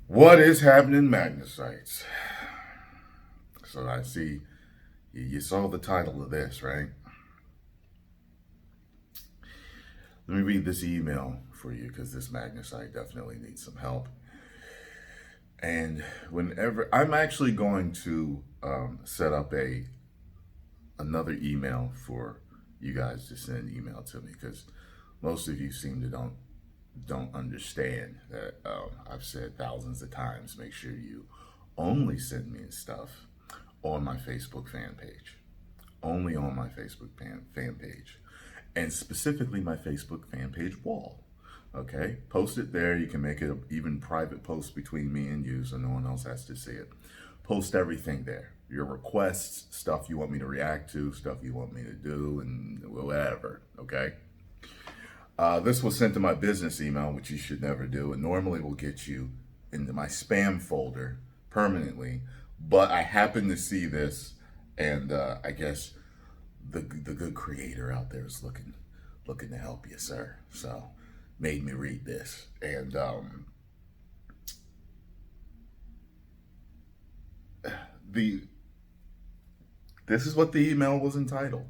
What is happening, Magnusites? So I see you saw the title of this, right? Let me read this email for you because this Magnusite definitely needs some help. And whenever I'm actually going to set up another email for you guys to send email to me because most of you seem to don't understand that I've said thousands of times. Make sure you only send me stuff on my Facebook fan page, only on my Facebook fan page, and specifically my Facebook fan page wall. Okay, post it there. You can make it an even private post between me and you so no one else has to see it. Post everything there. Your requests, stuff you want me to react to, stuff you want me to do, and whatever. Okay. This was sent to my business email, which you should never do. It normally will get you into my spam folder permanently, but I happened to see this, and I guess the good creator out there is looking to help you, sir. So made me read this, and this is what the email was entitled.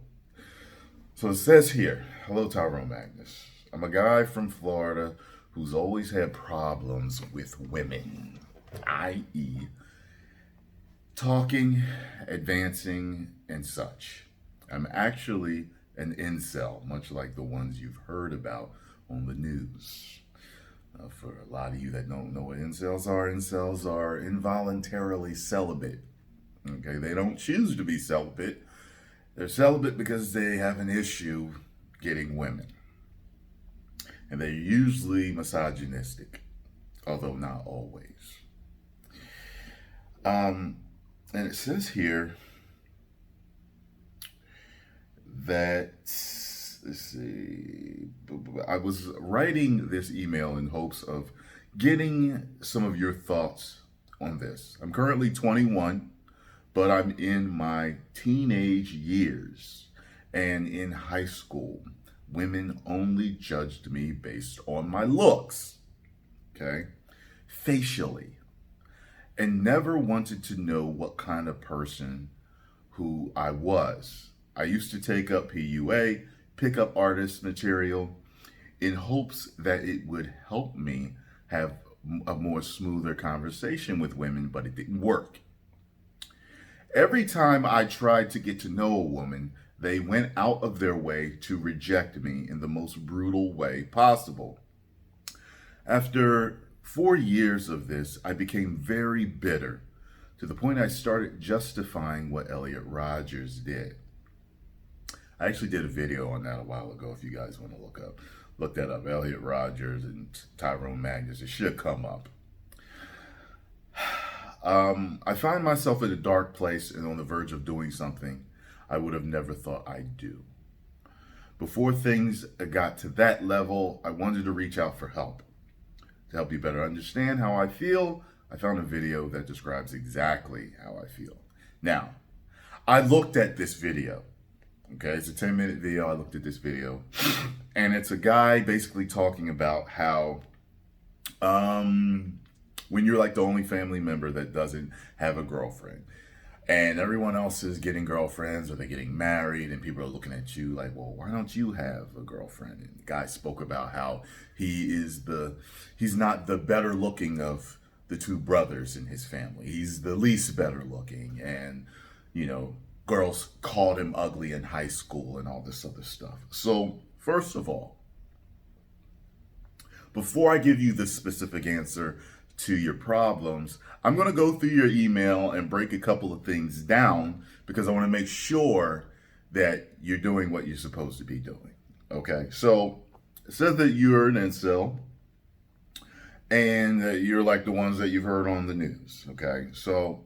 So it says here, "Hello, Tyrone Magnus. I'm a guy from Florida who's always had problems with women, i.e., talking, advancing, and such. I'm actually an incel, much like the ones you've heard about on the news. For a lot of you that don't know what incels are involuntarily celibate. Okay, they don't choose to be celibate. They're celibate because they have an issue getting women. And they're usually misogynistic, although not always. And it says here that, let's see, I was writing this email in hopes of getting some of your thoughts on this. I'm currently 21, but I'm in my teenage years, and in high school, women only judged me based on my looks, okay, facially, and never wanted to know what kind of person who I was. I used to take up PUA, pickup artist material, in hopes that it would help me have a more smoother conversation with women, but it didn't work. Every time I tried to get to know a woman, they went out of their way to reject me in the most brutal way possible. After 4 years of this, I became very bitter to the point I started justifying what Elliot Rodgers did. I actually did a video on that a while ago if you guys want to look that up. Elliot Rodgers and Tyrone Magnus. It should come up. I find myself in a dark place and on the verge of doing something I would have never thought I'd do. Before things got to that level, I wanted to reach out for help. To help you better understand how I feel, I found a video that describes exactly how I feel. Now, I looked at this video. Okay, it's a 10-minute video. I looked at this video, and it's a guy basically talking about how when you're like the only family member that doesn't have a girlfriend, and everyone else is getting girlfriends or they're getting married, and people are looking at you like, well, why don't you have a girlfriend? And the guy spoke about how he's not the better looking of the two brothers in his family. He's the least better looking, and girls called him ugly in high school and all this other stuff. So, first of all, before I give you the specific answer to your problems, I'm going to go through your email and break a couple of things down because I want to make sure that you're doing what you're supposed to be doing. Okay, so it says that you're an incel and that you're like the ones that you've heard on the news. Okay, so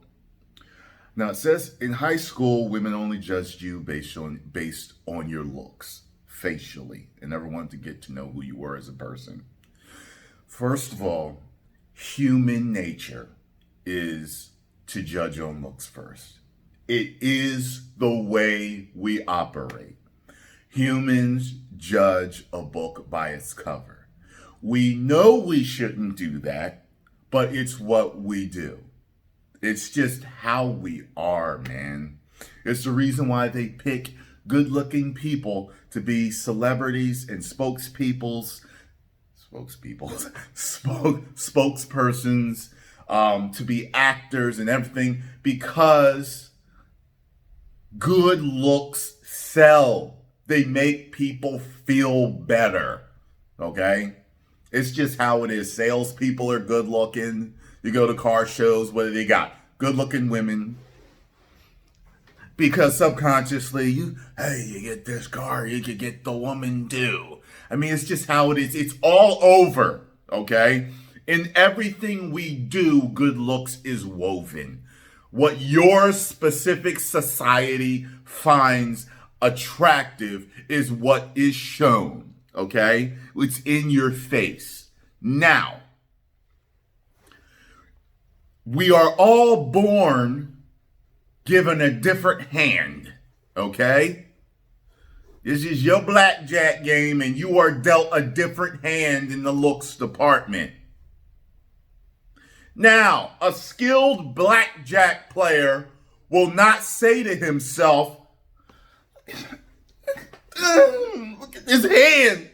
now it says in high school, women only judged you based on your looks, facially, and never wanted to get to know who you were as a person. First of all, human nature is to judge on looks first. It is the way we operate. Humans judge a book by its cover. We know we shouldn't do that, but it's what we do. It's just how we are, man. It's the reason why they pick good-looking people to be celebrities and spokespersons, to be actors and everything, because good looks sell. They make people feel better, okay? It's just how it is. Salespeople are good looking. You go to car shows, what do they got? Good looking women. Because subconsciously, you get this car, you could get the woman too. I mean, it's just how it is. It's all over, okay? In everything we do, good looks is woven. What your specific society finds attractive is what is shown, okay? It's in your face. Now, we are all born given a different hand, okay? This is your blackjack game, and you are dealt a different hand in the looks department. Now, a skilled blackjack player will not say to himself, look at this hand.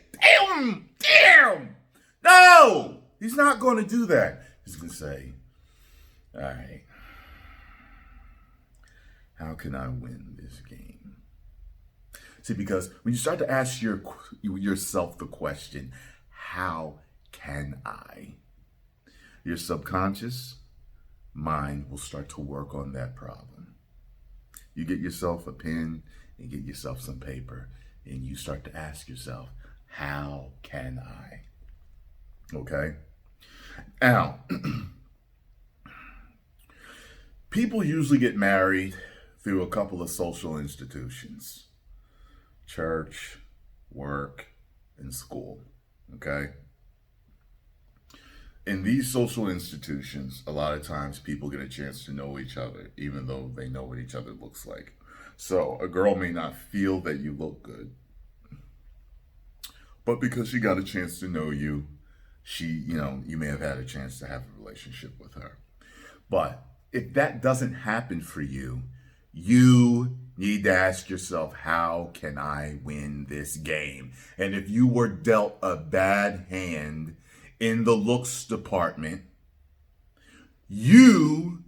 Damn. No, he's not going to do that. He's going to say, all right, how can I win this game? See, because when you start to ask yourself the question, how can I? Your subconscious mind will start to work on that problem. You get yourself a pen and get yourself some paper, and you start to ask yourself, how can I? Okay? Now, people usually get married through a couple of social institutions: church, work, and school. Okay? In these social institutions, a lot of times people get a chance to know each other, even though they know what each other looks like. So a girl may not feel that you look good, but because she got a chance to know you, you may have had a chance to have a relationship with her. But if that doesn't happen for you, you need to ask yourself, how can I win this game? And if you were dealt a bad hand in the looks department, you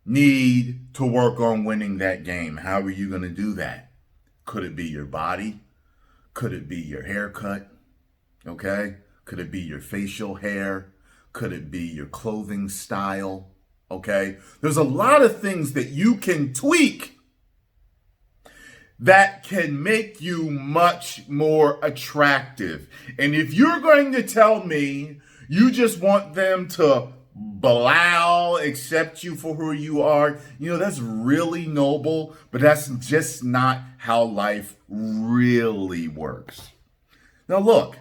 need to work on winning that game. How are you going to do that? Could it be your body? Could it be your haircut? Okay? Could it be your facial hair? Could it be your clothing style? Okay? There's a lot of things that you can tweak that can make you much more attractive. And if you're going to tell me you just want them to accept you for who you are, that's really noble, but that's just not how life really works. Now look,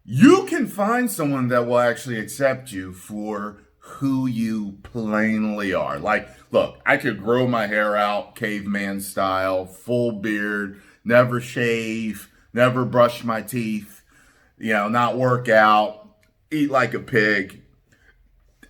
you can find someone that will actually accept you for who you plainly are. Like, look, I could grow my hair out caveman style, full beard, never shave, never brush my teeth, not work out, eat like a pig.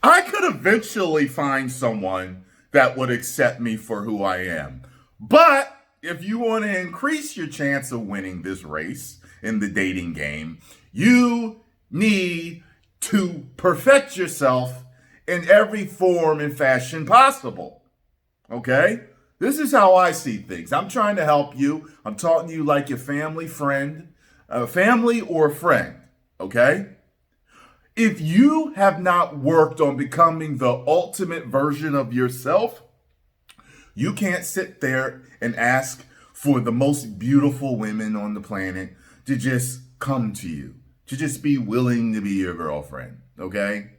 I could eventually find someone that would accept me for who I am. But if you want to increase your chance of winning this race in the dating game, you need to perfect yourself in every form and fashion possible. Okay? This is how I see things. I'm trying to help you. I'm talking to you like your family or friend. Okay? If you have not worked on becoming the ultimate version of yourself, you can't sit there and ask for the most beautiful women on the planet to just come to you, to just be willing to be your girlfriend, okay?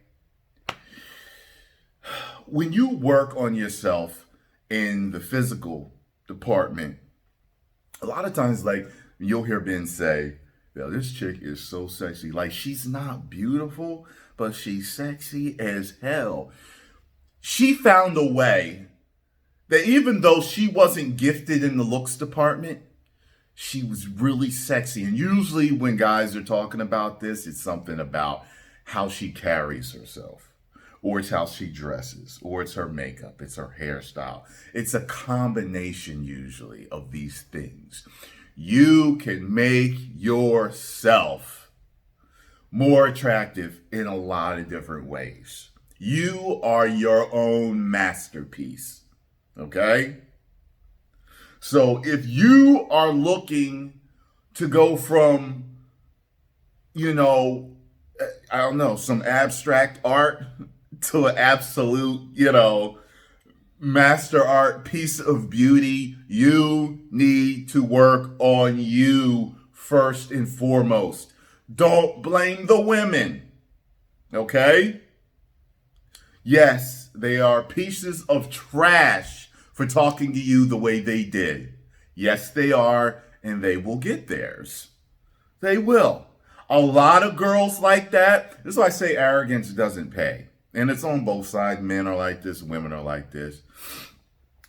When you work on yourself in the physical department, a lot of times, like, you'll hear Ben say, this chick is so sexy. Like, she's not beautiful, but she's sexy as hell. She found a way that even though she wasn't gifted in the looks department, she was really sexy. And usually when guys are talking about this, it's something about how she carries herself, or it's how she dresses, or it's her makeup, it's her hairstyle. It's a combination usually of these things. You can make yourself more attractive in a lot of different ways. You are your own masterpiece. Okay? So if you are looking to go from, I don't know, some abstract art to an absolute, master art piece of beauty, you need to work on you first and foremost. Don't blame the women. Okay? Yes, they are pieces of trash for talking to you the way they did. Yes, they are, and they will get theirs. They will. A lot of girls like that. This is why I say arrogance doesn't pay. And it's on both sides. Men are like this, women are like this.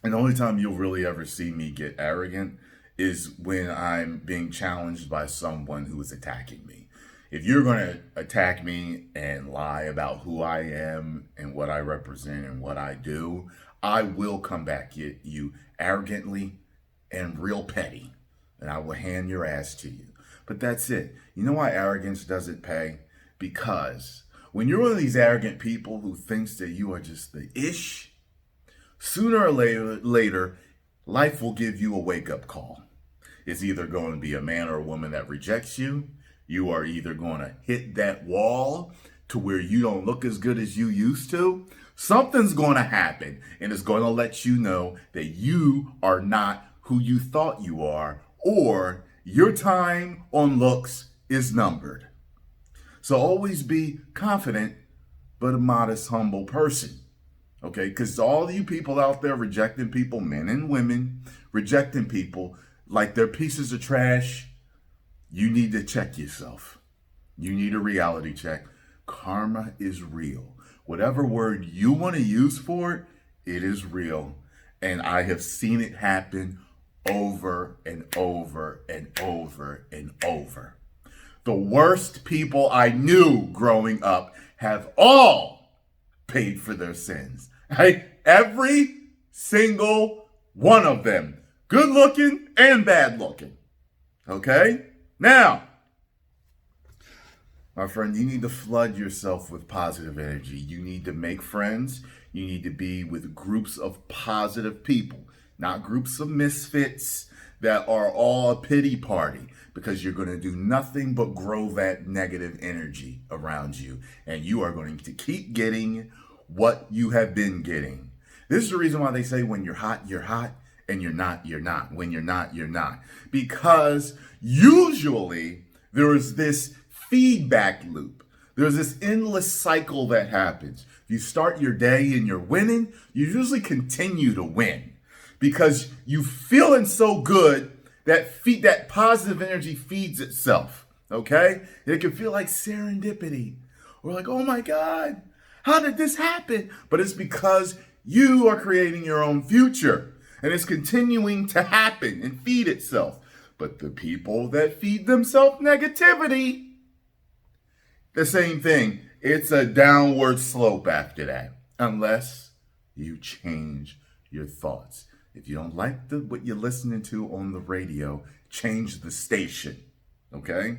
And the only time you'll really ever see me get arrogant is when I'm being challenged by someone who is attacking me. If you're going to attack me and lie about who I am and what I represent and what I do, I will come back at you arrogantly and real petty. And I will hand your ass to you. But that's it. You know why arrogance doesn't pay? Because when you're one of these arrogant people who thinks that you are just the ish, sooner or later, life will give you a wake-up call. It's either going to be a man or a woman that rejects you. You are either going to hit that wall to where you don't look as good as you used to. Something's going to happen, and it's going to let you know that you are not who you thought you are, or your time on looks is numbered. So always be confident, but a modest, humble person. Okay? Because all you people out there rejecting people, men and women, rejecting people like they're pieces of trash, you need to check yourself. You need a reality check. Karma is real. Whatever word you want to use for it, it is real. And I have seen it happen over and over and over and over. The worst people I knew growing up have all paid for their sins. Right? Every single one of them. Good looking and bad looking. Okay? Now, my friend, you need to flood yourself with positive energy. You need to make friends. You need to be with groups of positive people, not groups of misfits that are all a pity party, because you're going to do nothing but grow that negative energy around you. And you are going to keep getting what you have been getting. This is the reason why they say when you're hot, and you're not, you're not. When you're not, you're not. Because usually there is this feedback loop. There's this endless cycle that happens. You start your day and you're winning, you usually continue to win. Because you feeling so good that positive energy feeds itself. Okay? And it can feel like serendipity. Or like, oh my God, how did this happen? But it's because you are creating your own future. And it's continuing to happen and feed itself. But the people that feed themselves negativity, the same thing. It's a downward slope after that. Unless you change your thoughts. If you don't like what you're listening to on the radio, change the station. Okay?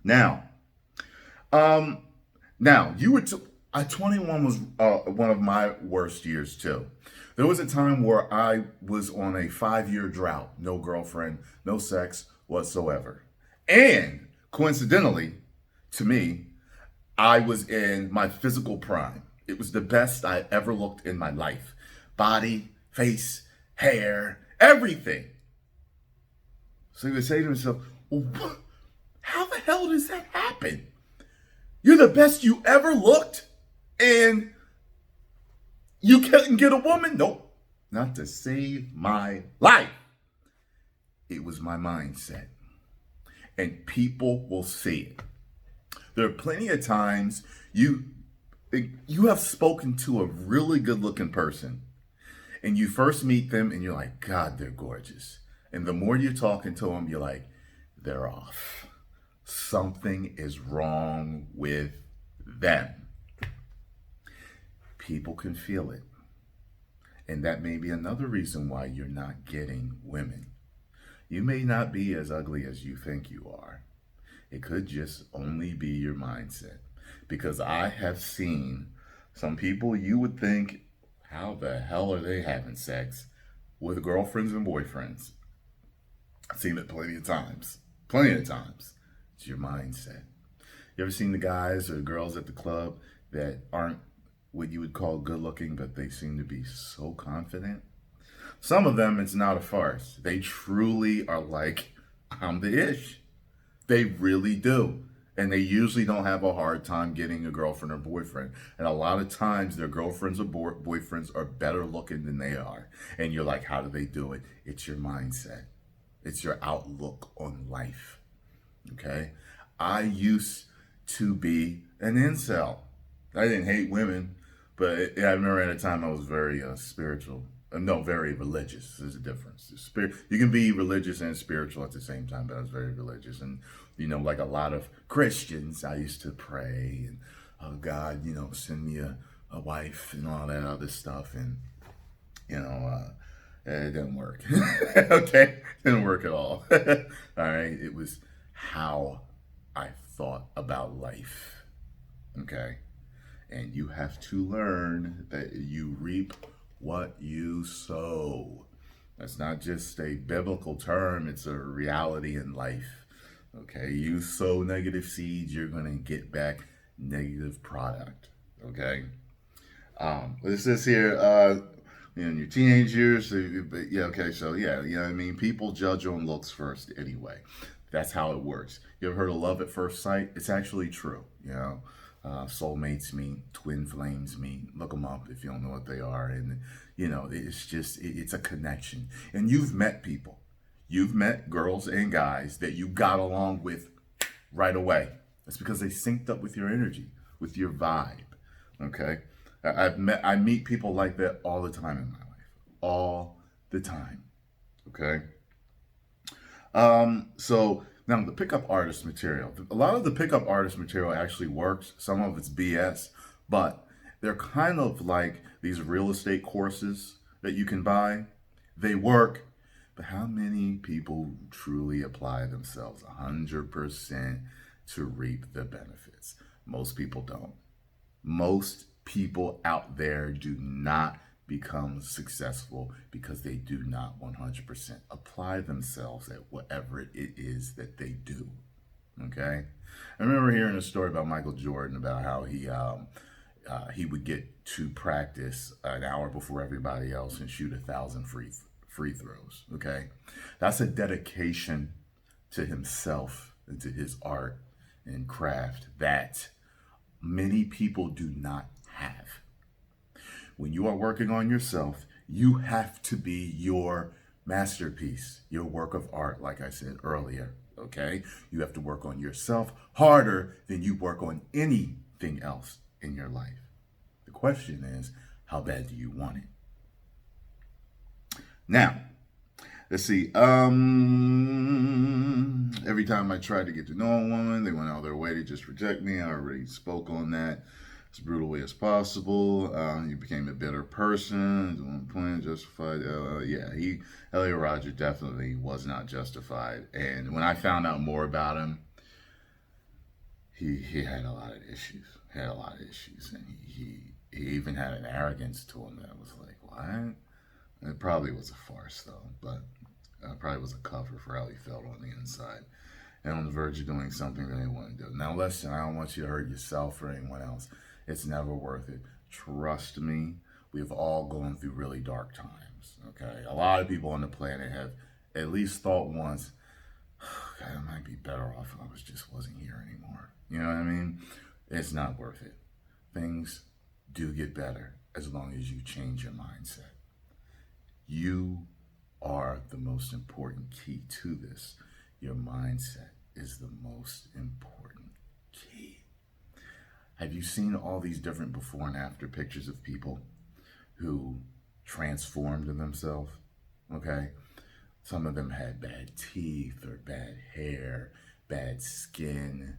Now, 21 was one of my worst years too. There was a time where I was on a 5-year drought. No girlfriend, no sex whatsoever. And coincidentally, to me, I was in my physical prime. It was the best I ever looked in my life. Body, face, hair, everything. So you would say to yourself, well, how the hell does that happen? You're the best you ever looked, and you couldn't get a woman? Nope, not to save my life. It was my mindset. And people will see it. There are plenty of times you have spoken to a really good looking person and you first meet them and you're like, God, they're gorgeous. And the more you're talking to them, you're like, they're off. Something is wrong with then people can feel it. And that may be another reason why you're not getting women. You may not be as ugly as you think you are. It could just only be your mindset. Because I have seen some people you would think, how the hell are they having sex with girlfriends and boyfriends? I've seen it plenty of times. Plenty of times. It's your mindset. You ever seen the guys or girls at the club that aren't what you would call good looking, but they seem to be so confident? Some of them, it's not a farce. They truly are like, I'm the ish. They really do. And they usually don't have a hard time getting a girlfriend or boyfriend. And a lot of times their girlfriends or boyfriends are better looking than they are. And you're like, how do they do it? It's your mindset. It's your outlook on life. Okay? I used to be an incel. I didn't hate women, but I remember at a time I was very spiritual. No, very religious. There's a difference. You can be religious and spiritual at the same time, but I was very religious. And, like a lot of Christians, I used to pray and, oh, God, send me a wife and all that other stuff. And, it didn't work. Okay? It didn't work at all. All right? It was how I thought about life. Okay? And you have to learn that you reap what you sow. That's not just a biblical term, it's a reality in life. Okay, you sow negative seeds, you're gonna get back negative product. Okay. It says here, in your teenage years, people judge on looks first anyway. That's how it works. You ever heard of love at first sight? It's actually true, soulmates meet, twin flames meet. Look them up if you don't know what they are. And, it's a connection. And you've met people. You've met girls and guys that you got along with right away. That's because they synced up with your energy, with your vibe. Okay? I meet people like that all the time in my life. All the time. Okay? So now the pickup artist material. A lot of the pickup artist material actually works. Some of it's BS, but they're kind of like these real estate courses that you can buy. They work, but how many people truly apply themselves 100% to reap the benefits? Most people don't. Most people out there do not become successful because they do not 100% apply themselves at whatever it is that they do. Okay? I remember hearing a story about Michael Jordan about how he would get to practice an hour before everybody else and shoot 1,000 free throws. Okay? That's a dedication to himself and to his art and craft that many people do not have. When you are working on yourself, you have to be your masterpiece, your work of art, like I said earlier, okay? You have to work on yourself harder than you work on anything else in your life. The question is, how bad do you want it? Now, let's see. Every time I tried to get to know a woman, they went out of their way to just reject me. I already spoke on that. As brutal way as possible. He became a bitter person. Doing plan justified. Elliot Rodger definitely was not justified. And when I found out more about him, he had a lot of issues. And he even had an arrogance to him that was like, what? It probably was a farce though, but probably was a cover for how he felt on the inside. And on the verge of doing something that he wouldn't do. Now listen, I don't want you to hurt yourself or anyone else. It's never worth it. Trust me, we've all gone through really dark times, okay? A lot of people on the planet have at least thought once, God, I might be better off if I wasn't here anymore. You know what I mean? It's not worth it. Things do get better as long as you change your mindset. You are the most important key to this. Your mindset is the most important key. Have you seen all these different before and after pictures of people who transformed themselves? Okay? Some of them had bad teeth or bad hair, bad skin,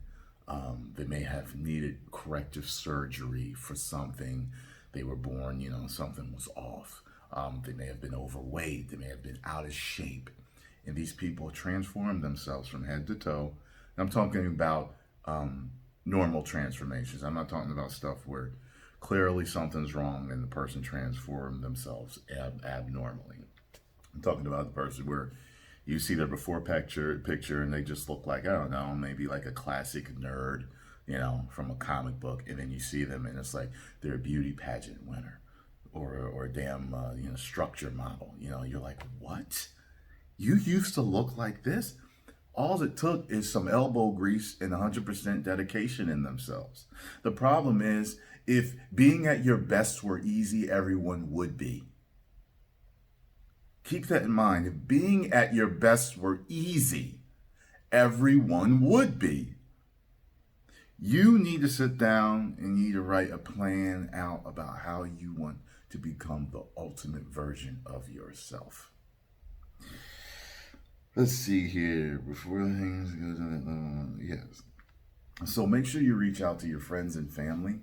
They may have needed corrective surgery for something. They were born, something was off. They may have been overweight. They may have been out of shape. And these people transform themselves from head to toe. And I'm talking about normal transformations. I'm not talking about stuff where clearly something's wrong and the person transformed themselves abnormally. I'm talking about the person where you see their before picture and they just look like, I don't know, maybe like a classic nerd, from a comic book. And then you see them and it's like they're a beauty pageant winner or a damn, structure model. You're like, what? You used to look like this? All it took is some elbow grease and 100% dedication in themselves. The problem is, if being at your best were easy, everyone would be. Keep that in mind. If being at your best were easy, everyone would be. You need to sit down and you need to write a plan out about how you want to become the ultimate version of yourself. Let's see here. Before things go to yes. So make sure you reach out to your friends and family.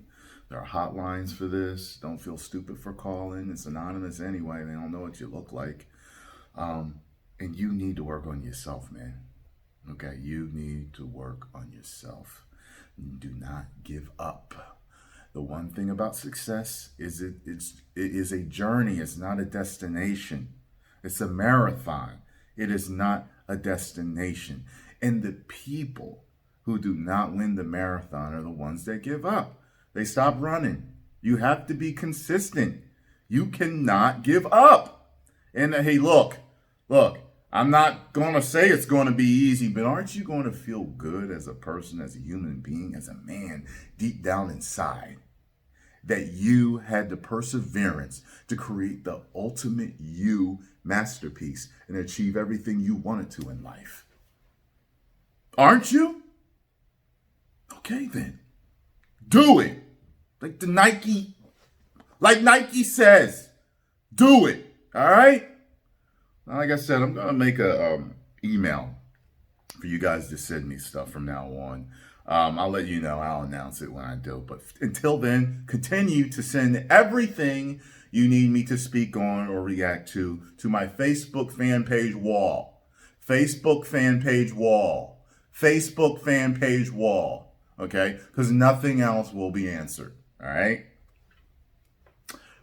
There are hotlines for this. Don't feel stupid for calling. It's anonymous anyway. They don't know what you look like. And you need to work on yourself, man. Okay? You need to work on yourself. Do not give up. The one thing about success is it is a journey. It's not a destination. It's a marathon. It is not a destination. And the people who do not win the marathon are the ones that give up. They stop running. You have to be consistent. You cannot give up. And hey, look, I'm not going to say it's going to be easy, but aren't you going to feel good as a person, as a human being, as a man, deep down inside, that you had the perseverance to create the ultimate you masterpiece and achieve everything you wanted to in life? Aren't you? Okay, then. Do it. Like Nike says, do it. All right? Like I said, I'm going to make a email for you guys to send me stuff from now on. I'll let you know. I'll announce it when I do. But until then, continue to send everything you need me to speak on or react to my Facebook fan page wall. Facebook fan page wall. Facebook fan page wall. Okay? Because nothing else will be answered. All right?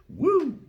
Woo!